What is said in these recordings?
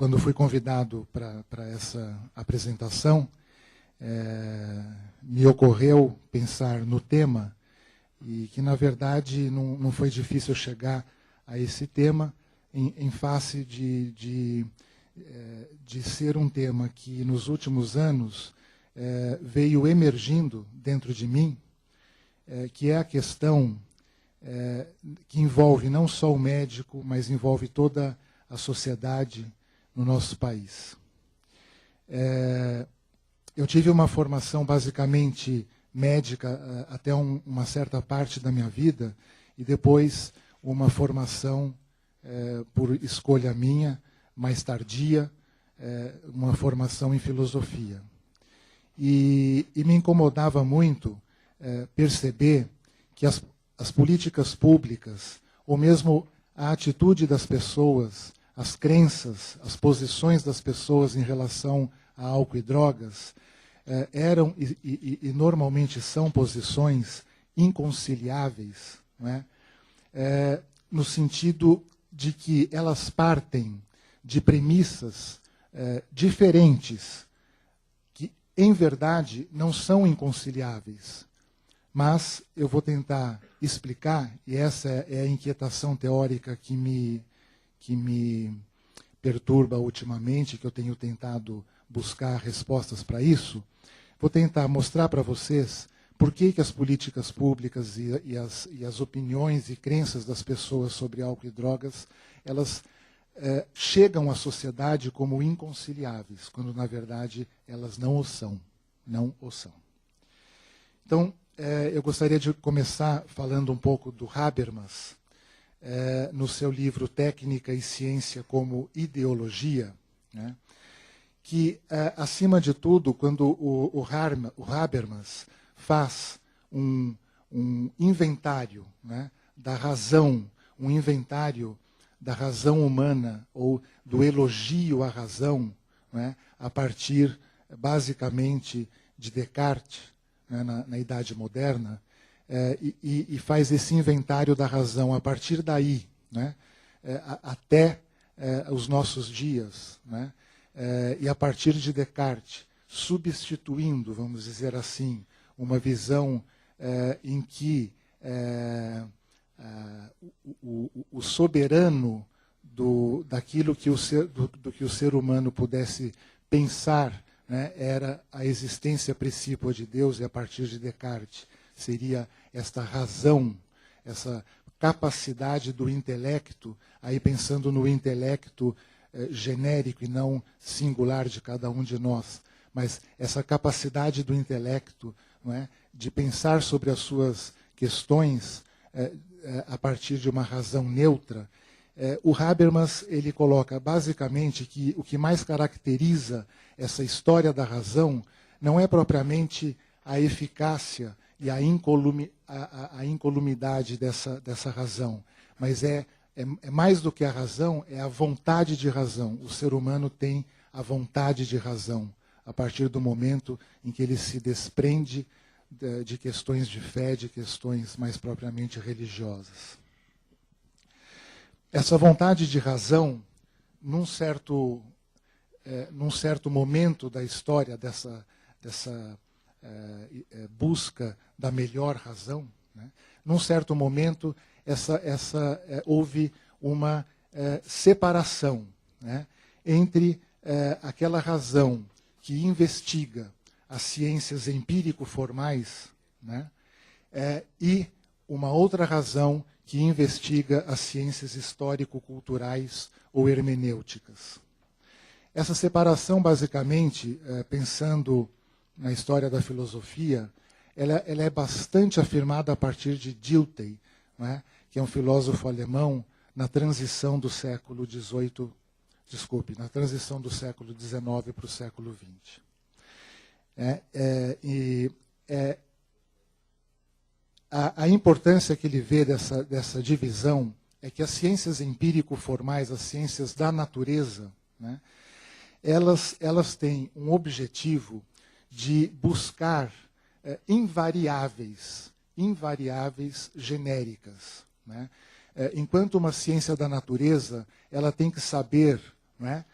quando fui convidado para essa apresentação, me ocorreu pensar no tema, e que, na verdade, não foi difícil chegar a esse tema, em face de ser um tema que, nos últimos anos, veio emergindo dentro de mim, que é a questão que envolve não só o médico, mas envolve toda a sociedade no nosso país. Eu tive uma formação basicamente médica até uma certa parte da minha vida, e depois uma formação por escolha minha, mais tardia, uma formação em filosofia. E me incomodava muito perceber que as políticas públicas, ou mesmo a atitude das pessoas, as crenças, as posições das pessoas em relação a álcool e drogas, eram e normalmente são posições inconciliáveis, não é? No sentido de que elas partem de premissas diferentes, que, em verdade, não são inconciliáveis. Mas eu vou tentar explicar, e essa é a inquietação teórica que me perturba ultimamente, que eu tenho tentado buscar respostas para isso. Vou tentar mostrar para vocês por que as políticas públicas e as opiniões e crenças das pessoas sobre álcool e drogas, elas chegam à sociedade como inconciliáveis, quando, na verdade, elas não o são. Não o são. Então, eu gostaria de começar falando um pouco do Habermas, no seu livro Técnica e Ciência como Ideologia, né? Que, acima de tudo, quando o Habermas faz um inventário, né, da razão, um inventário da razão humana, ou do elogio à razão, né, a partir, basicamente, de Descartes, né, na Idade Moderna, e faz esse inventário da razão a partir daí, né, até os nossos dias, né, e a partir de Descartes, substituindo, vamos dizer assim, uma visão em que o soberano daquilo que do que o ser humano pudesse pensar, né, era a existência precípua de Deus, e a partir de Descartes seria esta razão, essa capacidade do intelecto, aí pensando no intelecto genérico e não singular de cada um de nós, mas essa capacidade do intelecto, não é, de pensar sobre as suas questões a partir de uma razão neutra. O Habermas, ele coloca basicamente que o que mais caracteriza essa história da razão não é propriamente a eficácia e a incolumidade dessa razão, mas é mais do que a razão, é a vontade de razão. O ser humano tem a vontade de razão a partir do momento em que ele se desprende de questões de fé, de questões mais propriamente religiosas. Essa vontade de razão, num certo momento da história dessa busca da melhor razão, né, num certo momento houve uma separação, né, entre aquela razão que investiga as ciências empírico-formais, né, e uma outra razão que investiga as ciências histórico-culturais ou hermenêuticas. Essa separação, basicamente, pensando na história da filosofia, ela é bastante afirmada a partir de Dilthey, né, que é um filósofo alemão na transição do século XIX, na transição do século XIX para o século XX. A importância que ele vê dessa divisão é que as ciências empírico-formais, as ciências da natureza, né, elas têm um objetivo de buscar invariáveis genéricas, né? Enquanto uma ciência da natureza, ela tem que saber, né,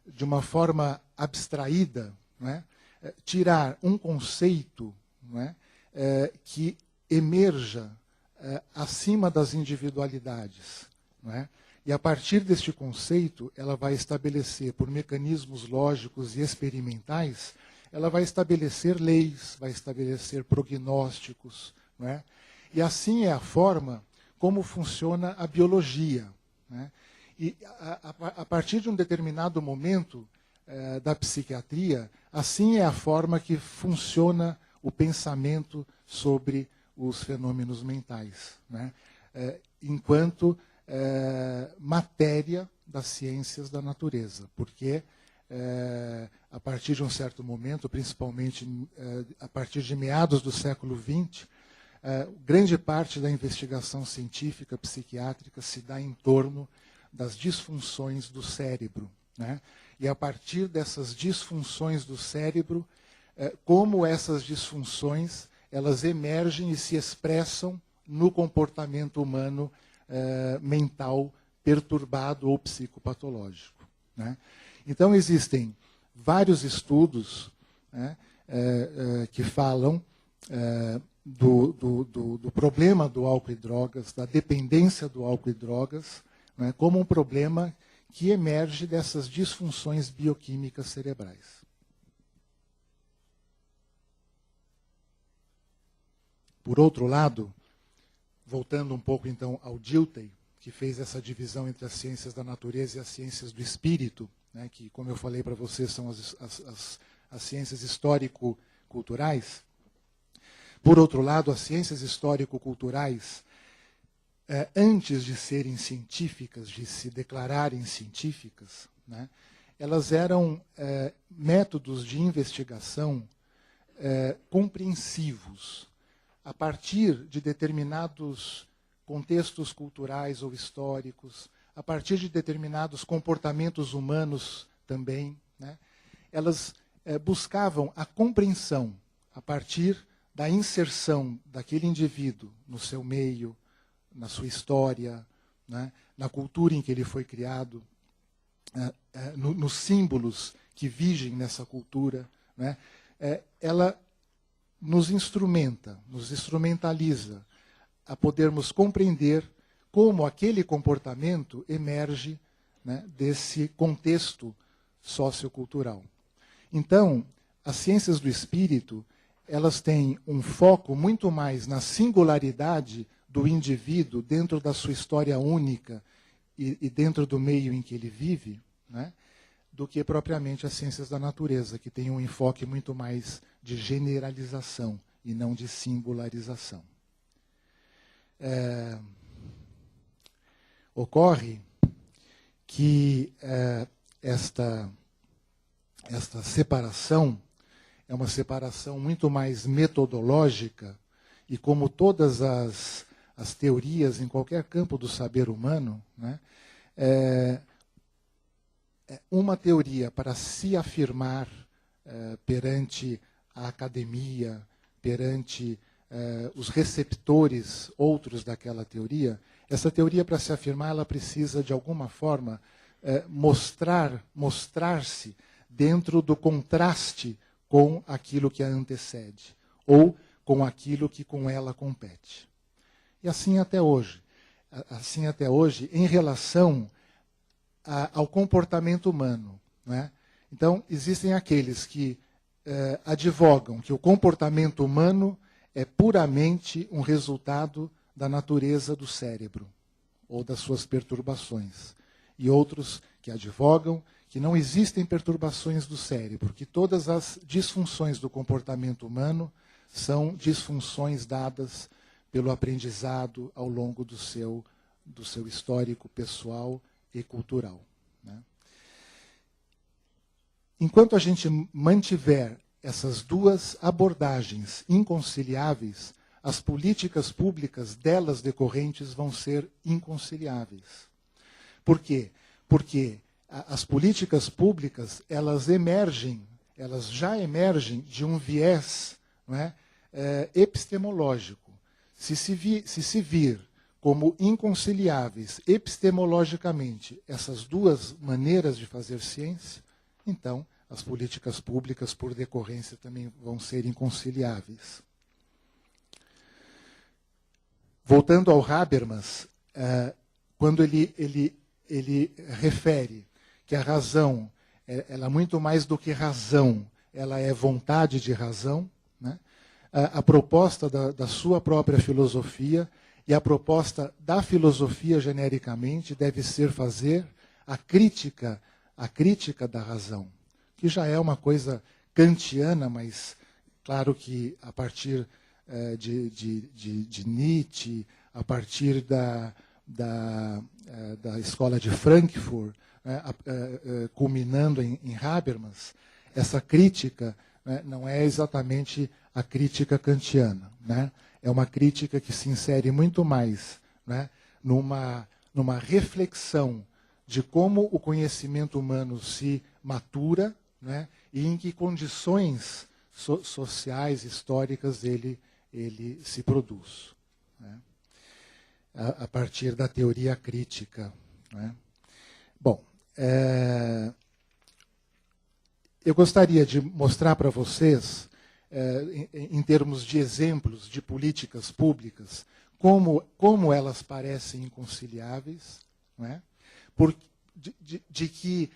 de uma forma abstraída, não é? Tirar um conceito, não é? Que emerja acima das individualidades, não é? E a partir deste conceito, ela vai estabelecer, por mecanismos lógicos e experimentais, ela vai estabelecer leis, vai estabelecer prognósticos, não é? E assim é a forma como funciona a biologia, né? E a partir de um determinado momento da psiquiatria, assim é a forma que funciona o pensamento sobre os fenômenos mentais, né? Enquanto matéria das ciências da natureza, porque a partir de um certo momento, principalmente a partir de meados do século XX, grande parte da investigação científica psiquiátrica se dá em torno das disfunções do cérebro, né? E a partir dessas disfunções do cérebro, como essas disfunções elas emergem e se expressam no comportamento humano mental perturbado ou psicopatológico, né? Então existem vários estudos, né, que falam do problema do álcool e drogas, da dependência do álcool e drogas, né, como um problema que emerge dessas disfunções bioquímicas cerebrais. Por outro lado, voltando um pouco então ao Dilthey, que fez essa divisão entre as ciências da natureza e as ciências do espírito, né, que, como eu falei para vocês, são as ciências histórico-culturais. Por outro lado, as ciências histórico-culturais, antes de serem científicas, de se declararem científicas, né, elas eram métodos de investigação compreensivos, a partir de determinados contextos culturais ou históricos, a partir de determinados comportamentos humanos também, né, elas buscavam a compreensão a partir da inserção daquele indivíduo no seu meio, na sua história, né, na cultura em que ele foi criado, nos símbolos que vigem nessa cultura, né, ela nos instrumentaliza a podermos compreender como aquele comportamento emerge, né, desse contexto sociocultural. Então, as ciências do espírito, elas têm um foco muito mais na singularidade do indivíduo dentro da sua história única e dentro do meio em que ele vive, né, do que propriamente as ciências da natureza, que têm um enfoque muito mais de generalização e não de singularização. Ocorre que esta separação é uma separação muito mais metodológica e, como todas as teorias em qualquer campo do saber humano, né, uma teoria para se afirmar perante a academia, perante os receptores outros daquela teoria, essa teoria, para se afirmar, ela precisa, de alguma forma, mostrar-se dentro do contraste com aquilo que a antecede, ou com aquilo que com ela compete. E assim até hoje. Assim até hoje, em relação ao comportamento humano, né? Então, existem aqueles que advogam que o comportamento humano é puramente um resultado da natureza do cérebro, ou das suas perturbações. E outros que advogam que não existem perturbações do cérebro, que todas as disfunções do comportamento humano são disfunções dadas pelo aprendizado ao longo do seu histórico pessoal e cultural, né? Enquanto a gente mantiver essas duas abordagens inconciliáveis, as políticas públicas delas decorrentes vão ser inconciliáveis. Por quê? Porque as políticas públicas, elas já emergem de um viés, não é, epistemológico. Se se vir como inconciliáveis epistemologicamente essas duas maneiras de fazer ciência, então as políticas públicas, por decorrência, também vão ser inconciliáveis. Voltando ao Habermas, quando ele refere que a razão, ela é muito mais do que razão, ela é vontade de razão, né? A proposta da sua própria filosofia e a proposta da filosofia genericamente deve ser fazer a crítica da razão, que já é uma coisa kantiana, mas claro que a partir de Nietzsche, a partir da escola de Frankfurt, né, culminando em Habermas, essa crítica, né, não é exatamente a crítica kantiana, né? É uma crítica que se insere muito mais, né, numa reflexão de como o conhecimento humano se matura, né, e em que condições sociais, históricas, ele se produz, né, a partir da teoria crítica, né. Bom, eu gostaria de mostrar para vocês, em termos de exemplos de políticas públicas, como elas parecem inconciliáveis, né? De que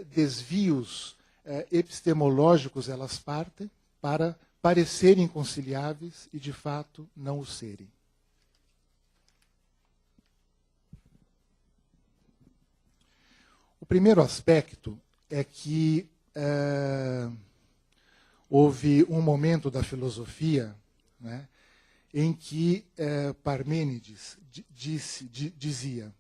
desvios epistemológicos elas partem para parecerem inconciliáveis e, de fato, não o serem. O primeiro aspecto é que houve um momento da filosofia, né, em que Parmênides dizia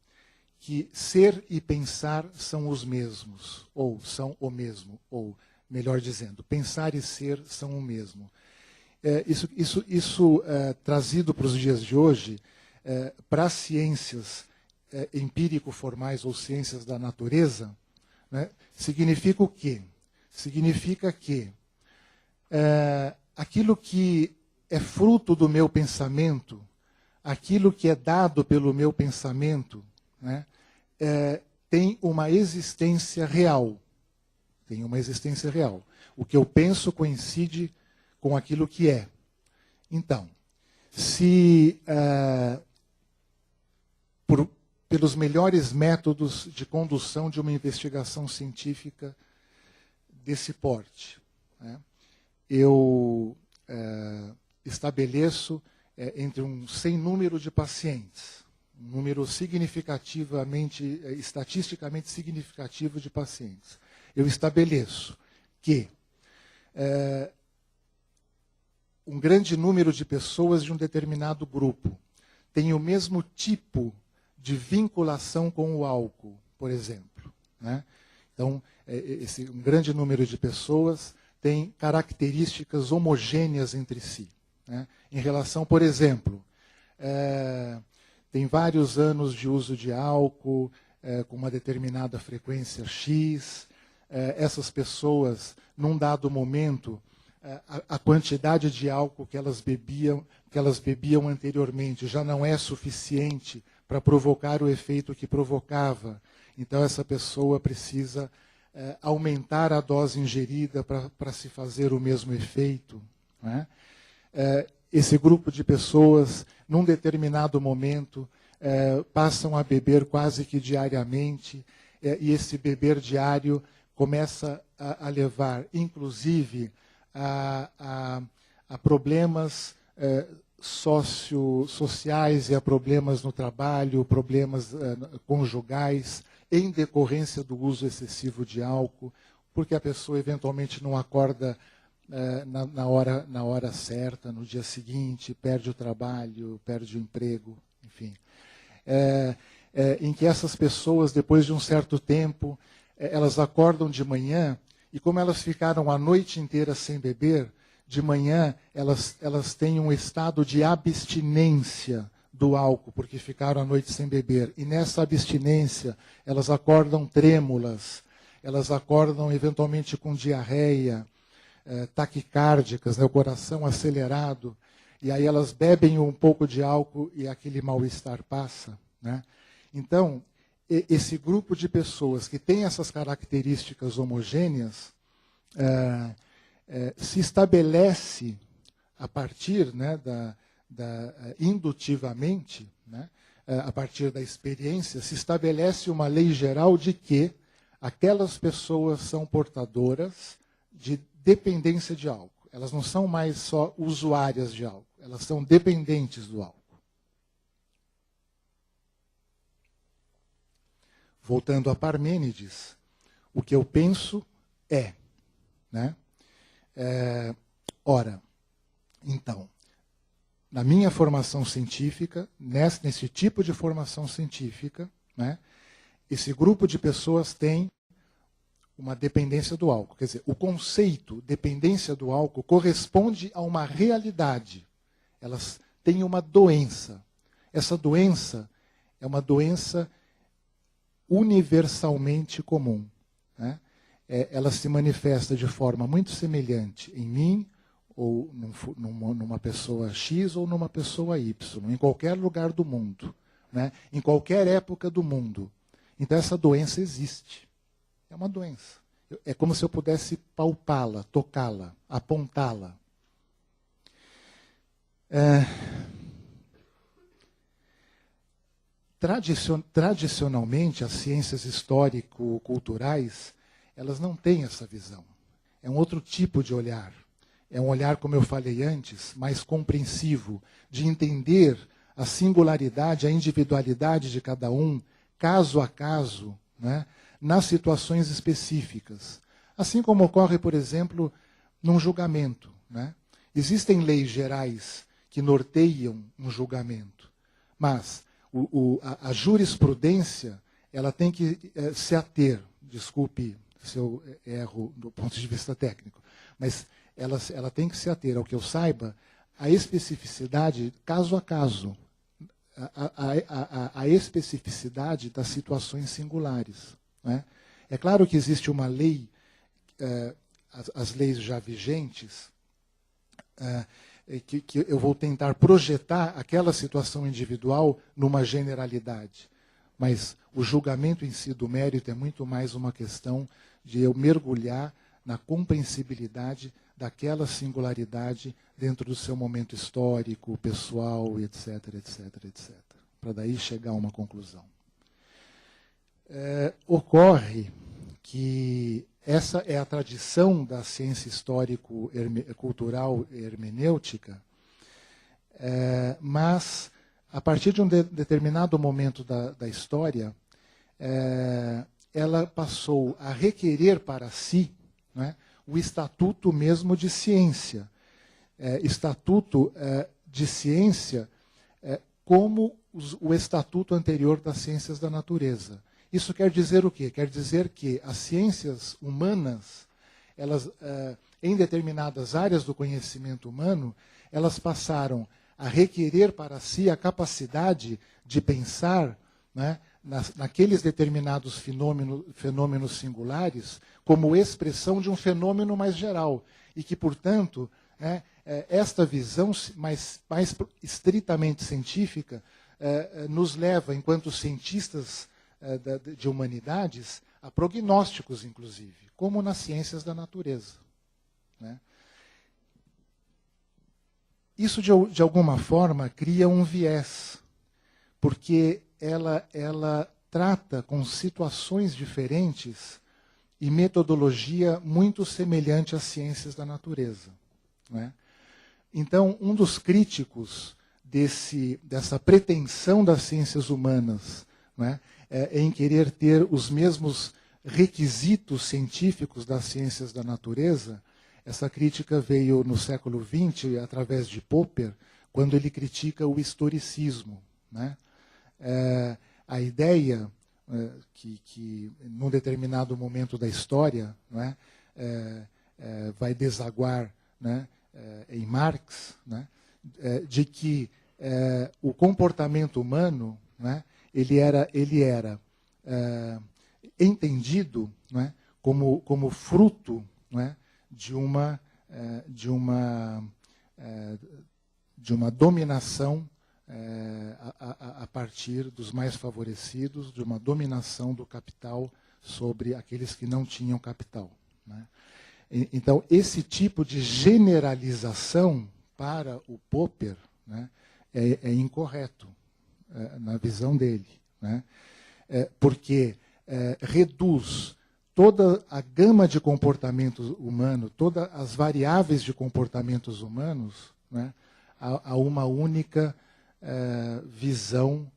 que ser e pensar são os mesmos, ou são o mesmo, ou, melhor dizendo, pensar e ser são o mesmo. Isso trazido para os dias de hoje, para as ciências empírico-formais ou ciências da natureza, né, significa o quê? Significa que aquilo que é fruto do meu pensamento, aquilo que é dado pelo meu pensamento, né, tem uma existência real. Tem uma existência real. O que eu penso coincide com aquilo que é. Então, se pelos melhores métodos de condução de uma investigação científica desse porte, né, eu estabeleço entre um sem número de pacientes, um número estatisticamente significativo de pacientes. Eu estabeleço que um grande número de pessoas de um determinado grupo tem o mesmo tipo de vinculação com o álcool, por exemplo, né? Então, um grande número de pessoas tem características homogêneas entre si, né? Em relação, por exemplo, tem vários anos de uso de álcool, com uma determinada frequência X, essas pessoas, num dado momento, a quantidade de álcool que elas bebiam anteriormente já não é suficiente para provocar o efeito que provocava. Então, essa pessoa precisa aumentar a dose ingerida para se fazer o mesmo efeito, né? Esse grupo de pessoas, num determinado momento, passam a beber quase que diariamente, e esse beber diário começa a levar, inclusive, a problemas sociais e a problemas no trabalho, problemas conjugais, em decorrência do uso excessivo de álcool, porque a pessoa eventualmente não acorda na hora certa, no dia seguinte, perde o trabalho, perde o emprego, enfim. Em que essas pessoas, depois de um certo tempo, elas acordam de manhã e como elas ficaram a noite inteira sem beber, de manhã elas têm um estado de abstinência do álcool, porque ficaram a noite sem beber. E nessa abstinência, elas acordam trêmulas, elas acordam eventualmente com diarreia, taquicárdicas, né, o coração acelerado. e aí elas bebem um pouco de álcool e aquele mal-estar passa, né? Então, esse grupo de pessoas que tem essas características homogêneas se estabelece a partir, né, indutivamente, né, a partir da experiência, se estabelece uma lei geral de que aquelas pessoas são portadoras de dependência de álcool. Elas não são mais só usuárias de álcool, elas são dependentes do álcool. Voltando a Parmênides, o que eu penso é, né? Ora, então, na minha formação científica, nesse tipo de formação científica, né, esse grupo de pessoas tem uma dependência do álcool. Quer dizer, o conceito dependência do álcool corresponde a uma realidade. Elas têm uma doença. Essa doença é uma doença universalmente comum, né? Ela se manifesta de forma muito semelhante em mim, ou numa pessoa X ou numa pessoa Y, em qualquer lugar do mundo, né? Em qualquer época do mundo. Então essa doença existe. É uma doença. É como se eu pudesse palpá-la, tocá-la, apontá-la. Tradicionalmente, as ciências histórico-culturais, elas não têm essa visão. É um outro tipo de olhar. É um olhar, como eu falei antes, mais compreensivo, de entender a singularidade, a individualidade de cada um, caso a caso, né, nas situações específicas. Assim como ocorre, por exemplo, num julgamento, né? Existem leis gerais que norteiam um julgamento, mas a jurisprudência ela tem que se ater, desculpe se eu erro do ponto de vista técnico, mas ela tem que se ater, ao que eu saiba, à especificidade caso a caso, a especificidade das situações singulares, né? É claro que existe uma lei, as leis já vigentes, que eu vou tentar projetar aquela situação individual numa generalidade. Mas o julgamento em si do mérito é muito mais uma questão de eu mergulhar na compreensibilidade daquela singularidade dentro do seu momento histórico, pessoal, etc, etc, etc. Para daí chegar a uma conclusão. Ocorre que essa é a tradição da ciência histórico-cultural hermenêutica, mas, a partir de um determinado momento da história, ela passou a requerer para si, né, o estatuto mesmo de ciência. Estatuto de ciência como o estatuto anterior das ciências da natureza. Isso quer dizer o quê? Quer dizer que as ciências humanas, elas, em determinadas áreas do conhecimento humano, elas passaram a requerer para si a capacidade de pensar, né, naqueles determinados fenômenos singulares como expressão de um fenômeno mais geral. E que, portanto, né, esta visão mais estritamente científica nos leva, enquanto cientistas de humanidades, a prognósticos, inclusive, como nas ciências da natureza, né? Isso, de alguma forma, cria um viés, porque ela trata com situações diferentes e metodologia muito semelhante às ciências da natureza, né? Então, um dos críticos dessa pretensão das ciências humanas, né, em querer ter os mesmos requisitos científicos das ciências da natureza, essa crítica veio no século XX, através de Popper, quando ele critica o historicismo, né? A ideia que num determinado momento da história, né, vai desaguar, né, em Marx, né, de que o comportamento humano, né, ele era entendido, né, como fruto, né, de uma dominação a partir dos mais favorecidos, de uma dominação do capital sobre aqueles que não tinham capital, né? Então, esse tipo de generalização para o Popper, né, é incorreto na visão dele, né? Porque reduz toda a gama de comportamentos humanos, todas as variáveis de comportamentos humanos, né, a uma única visão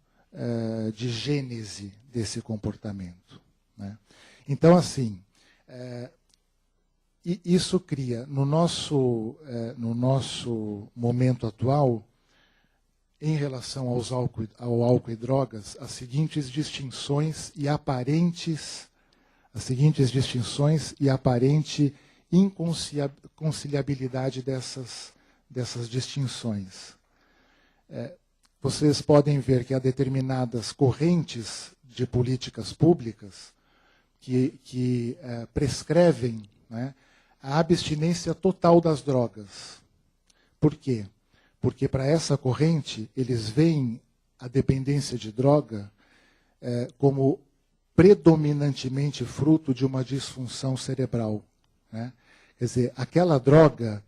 de gênese desse comportamento, né? Então, assim, isso cria, no nosso momento atual, em relação ao álcool e drogas, as seguintes distinções e aparente inconciliabilidade dessas distinções. Vocês podem ver que há determinadas correntes de políticas públicas que prescrevem, né, a abstinência total das drogas. Por quê? Porque para essa corrente, eles veem a dependência de droga como predominantemente fruto de uma disfunção cerebral, né? Quer dizer, aquela droga,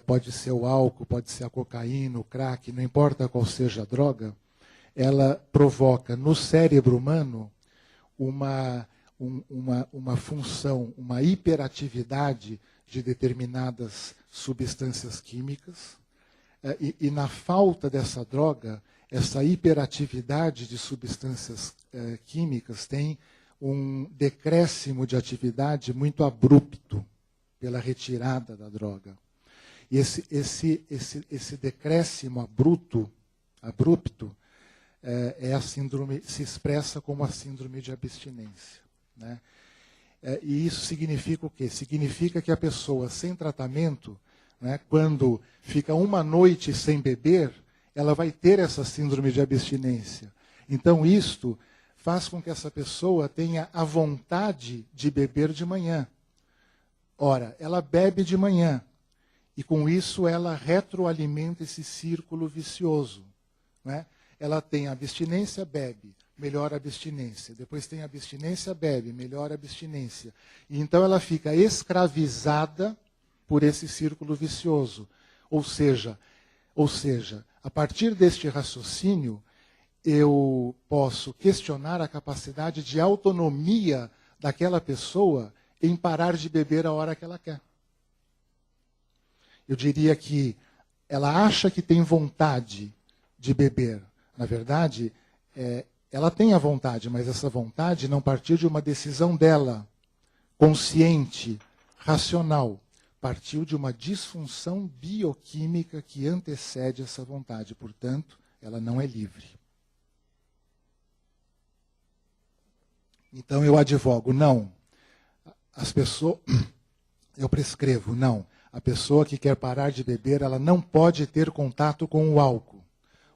pode ser o álcool, pode ser a cocaína, o crack, não importa qual seja a droga, ela provoca no cérebro humano uma função, uma hiperatividade de determinadas substâncias químicas, e na falta dessa droga, essa hiperatividade de substâncias químicas tem um decréscimo de atividade muito abrupto pela retirada da droga. E esse decréscimo abrupto a síndrome, se expressa como a síndrome de abstinência, né? E isso significa o quê? Significa que a pessoa sem tratamento, né, quando fica uma noite sem beber, ela vai ter essa síndrome de abstinência. Então, isto faz com que essa pessoa tenha a vontade de beber de manhã. Ora, ela bebe de manhã, e com isso ela retroalimenta esse círculo vicioso, né? Ela tem abstinência, bebe, melhora a abstinência. Depois tem abstinência, bebe, melhora a abstinência. E então ela fica escravizada por esse círculo vicioso. Ou seja, a partir deste raciocínio, eu posso questionar a capacidade de autonomia daquela pessoa em parar de beber a hora que ela quer. Eu diria que ela acha que tem vontade de beber. Na verdade, ela tem a vontade, mas essa vontade não partiu de uma decisão dela, consciente, racional. Partiu de uma disfunção bioquímica que antecede essa vontade. Portanto, ela não é livre. Então, eu advogo, não. Eu prescrevo, não. A pessoa que quer parar de beber, ela não pode ter contato com o álcool.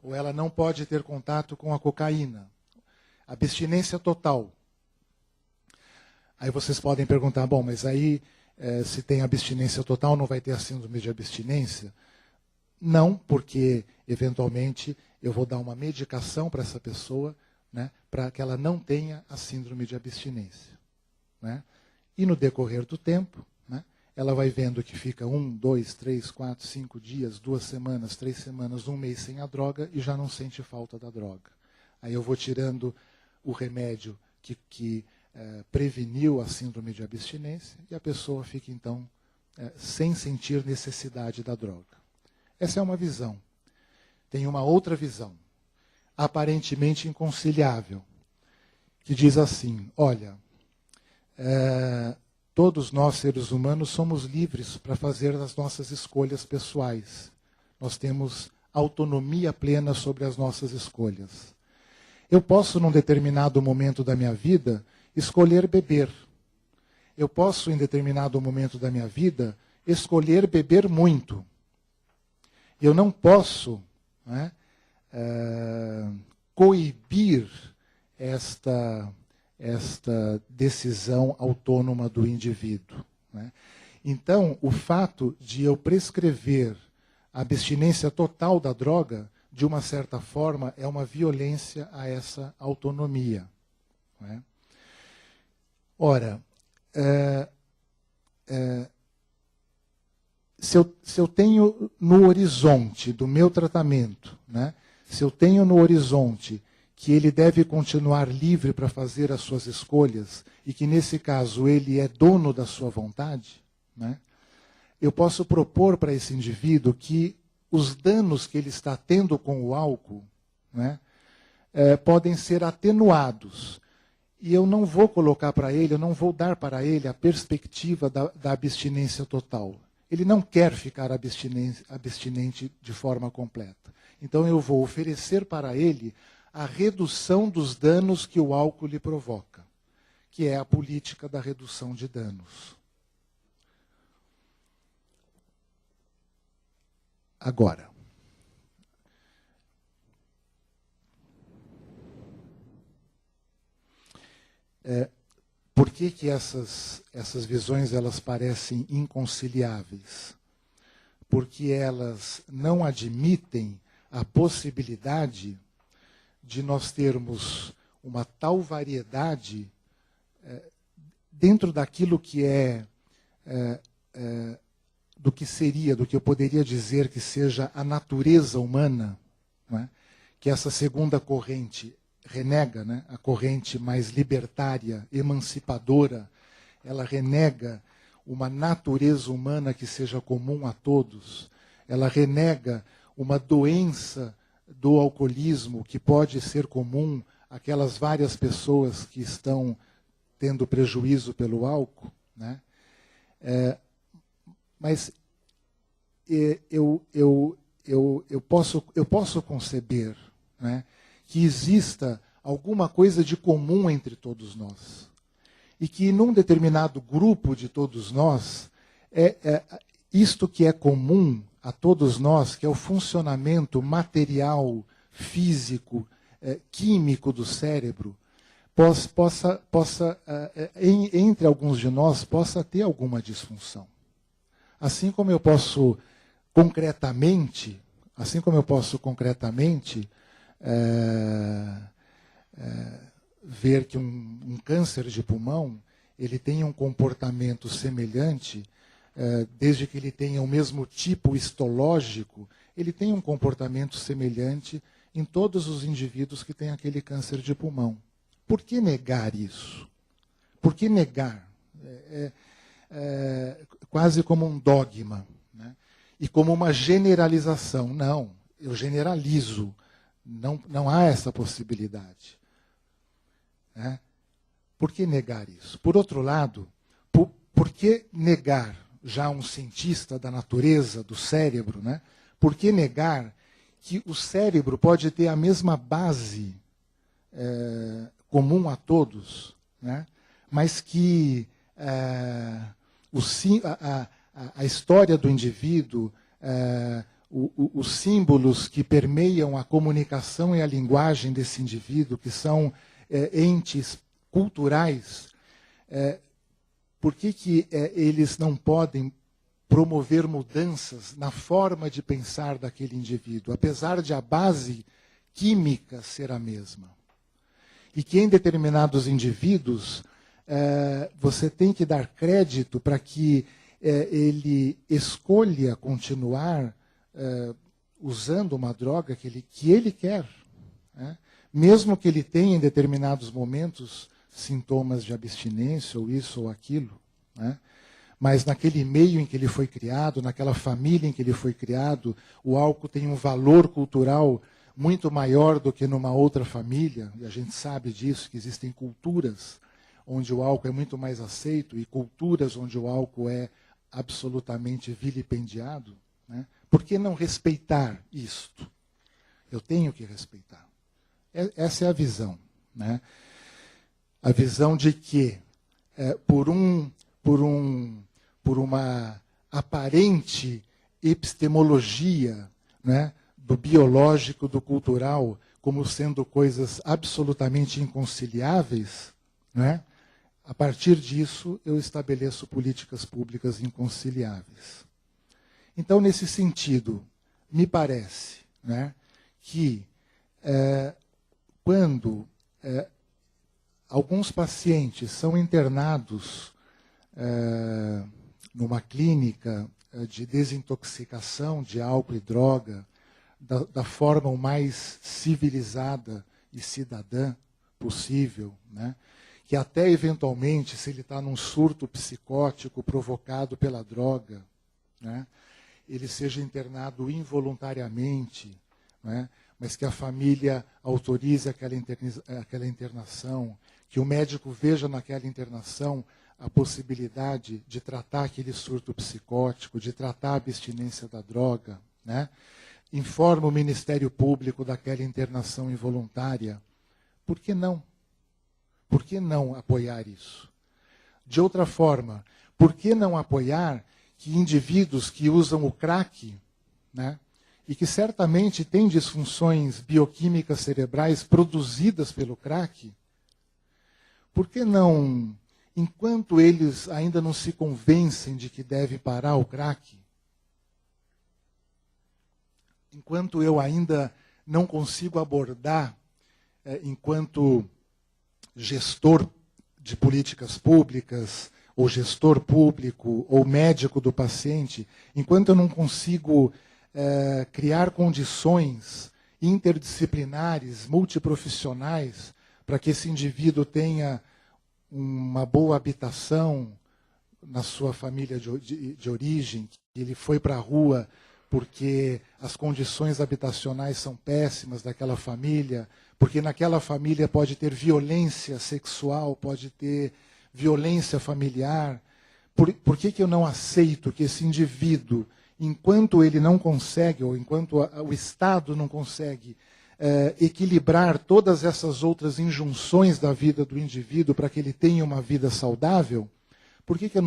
Ou ela não pode ter contato com a cocaína. Abstinência total. Aí vocês podem perguntar, bom, mas aí se tem abstinência total, não vai ter a síndrome de abstinência? Não, porque eventualmente eu vou dar uma medicação para essa pessoa, né, para que ela não tenha a síndrome de abstinência, né? E no decorrer do tempo, né, ela vai vendo que fica 1, 2, 3, 4, 5 dias, 2 semanas, 3 semanas, 1 mês sem a droga e já não sente falta da droga. Aí eu vou tirando o remédio que preveniu a síndrome de abstinência e a pessoa fica, então, sem sentir necessidade da droga. Essa é uma visão. Tem uma outra visão, aparentemente inconciliável, que diz assim, olha, todos nós, seres humanos, somos livres para fazer as nossas escolhas pessoais. Nós temos autonomia plena sobre as nossas escolhas. Eu posso, num determinado momento da minha vida, escolher beber. Eu posso, em determinado momento da minha vida, escolher beber muito. Eu não posso, né, coibir esta decisão autônoma do indivíduo, né? Então, o fato de eu prescrever A abstinência total da droga, de uma certa forma, é uma violência a essa autonomia. Não é? Ora, se eu tenho no horizonte do meu tratamento, né, se eu tenho no horizonte que ele deve continuar livre para fazer as suas escolhas, e que, nesse caso, ele é dono da sua vontade, né, eu posso propor para esse indivíduo que os danos que ele está tendo com o álcool, né, podem ser atenuados. E eu não vou colocar para ele, eu não vou dar para ele a perspectiva da abstinência total. Ele não quer ficar abstinente de forma completa. Então eu vou oferecer para ele a redução dos danos que o álcool lhe provoca, que é a política da redução de danos. Agora, por que essas visões elas parecem inconciliáveis? Porque elas não admitem a possibilidade de nós termos uma tal variedade dentro daquilo que do que seria, do que eu poderia dizer que seja a natureza humana, não é? Que essa segunda corrente renega, né? A corrente mais libertária, emancipadora, ela renega uma natureza humana que seja comum a todos, ela renega uma doença do alcoolismo que pode ser comum àquelas várias pessoas que estão tendo prejuízo pelo álcool, né? Mas eu posso conceber, né, que exista alguma coisa de comum entre todos nós. E que num determinado grupo de todos nós, isto que é comum a todos nós, que é o funcionamento material, físico, químico do cérebro, entre alguns de nós, possa ter alguma disfunção. Assim como eu posso concretamente ver que um câncer de pulmão ele tem um comportamento semelhante, desde que ele tenha o mesmo tipo histológico, ele tem um comportamento semelhante em todos os indivíduos que têm aquele câncer de pulmão. Por que negar isso? Por que negar? Quase como um dogma, né? E como uma generalização. Não, eu generalizo. Não há essa possibilidade. Né? Por que negar isso? Por outro lado, por que negar, já um cientista da natureza, do cérebro, né? Por que negar que o cérebro pode ter a mesma base comum a todos, né? Mas que a história do indivíduo, os símbolos que permeiam a comunicação e a linguagem desse indivíduo, que são entes culturais, por que eles não podem promover mudanças na forma de pensar daquele indivíduo, apesar de a base química ser a mesma? E que em determinados indivíduos você tem que dar crédito para que ele escolha continuar usando uma droga que ele quer, né? Mesmo que ele tenha em determinados momentos sintomas de abstinência, ou isso ou aquilo, né? Mas naquele meio em que ele foi criado, naquela família em que ele foi criado, o álcool tem um valor cultural muito maior do que numa outra família, e a gente sabe disso, que existem culturas onde o álcool é muito mais aceito e culturas onde o álcool é absolutamente vilipendiado, né? Por que não respeitar isto? Eu tenho que respeitar. Essa é a visão, né? A visão de que, por uma aparente epistemologia, né, do biológico, do cultural, como sendo coisas absolutamente inconciliáveis, né, a partir disso eu estabeleço políticas públicas inconciliáveis. Então, nesse sentido, me parece, né, que quando alguns pacientes são internados numa clínica de desintoxicação de álcool e droga, da forma o mais civilizada e cidadã possível, né? Que até eventualmente, se ele está num surto psicótico provocado pela droga, né, ele seja internado involuntariamente, né, mas que a família autorize aquela internação, que o médico veja naquela internação a possibilidade de tratar aquele surto psicótico, de tratar a abstinência da droga, né? Informa o Ministério Público daquela internação involuntária. Por que não? Por que não apoiar isso? De outra forma, por que não apoiar que indivíduos que usam o crack, né, e que certamente têm disfunções bioquímicas cerebrais produzidas pelo crack, por que não, enquanto eles ainda não se convencem de que deve parar o crack, enquanto eu ainda não consigo abordar, enquanto gestor de políticas públicas, ou gestor público, ou médico do paciente, enquanto eu não consigo criar condições interdisciplinares, multiprofissionais, para que esse indivíduo tenha uma boa habitação na sua família de origem, que ele foi para a rua porque as condições habitacionais são péssimas daquela família, porque naquela família pode ter violência sexual, pode ter violência familiar. Por que eu não aceito que esse indivíduo, enquanto ele não consegue, ou enquanto o Estado não consegue equilibrar todas essas outras injunções da vida do indivíduo para que ele tenha uma vida saudável, por que eu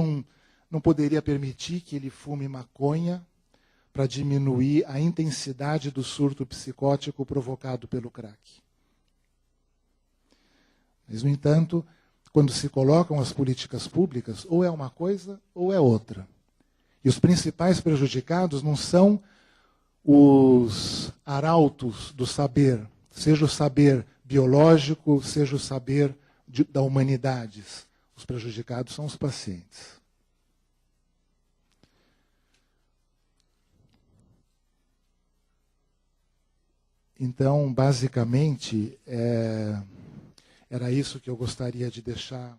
não poderia permitir que ele fume maconha para diminuir a intensidade do surto psicótico provocado pelo crack? Mas, no entanto, quando se colocam as políticas públicas, ou é uma coisa ou é outra. E os principais prejudicados não são os arautos do saber, seja o saber biológico, seja o saber da humanidades. Os prejudicados são os pacientes. Então, basicamente, era isso que eu gostaria de deixar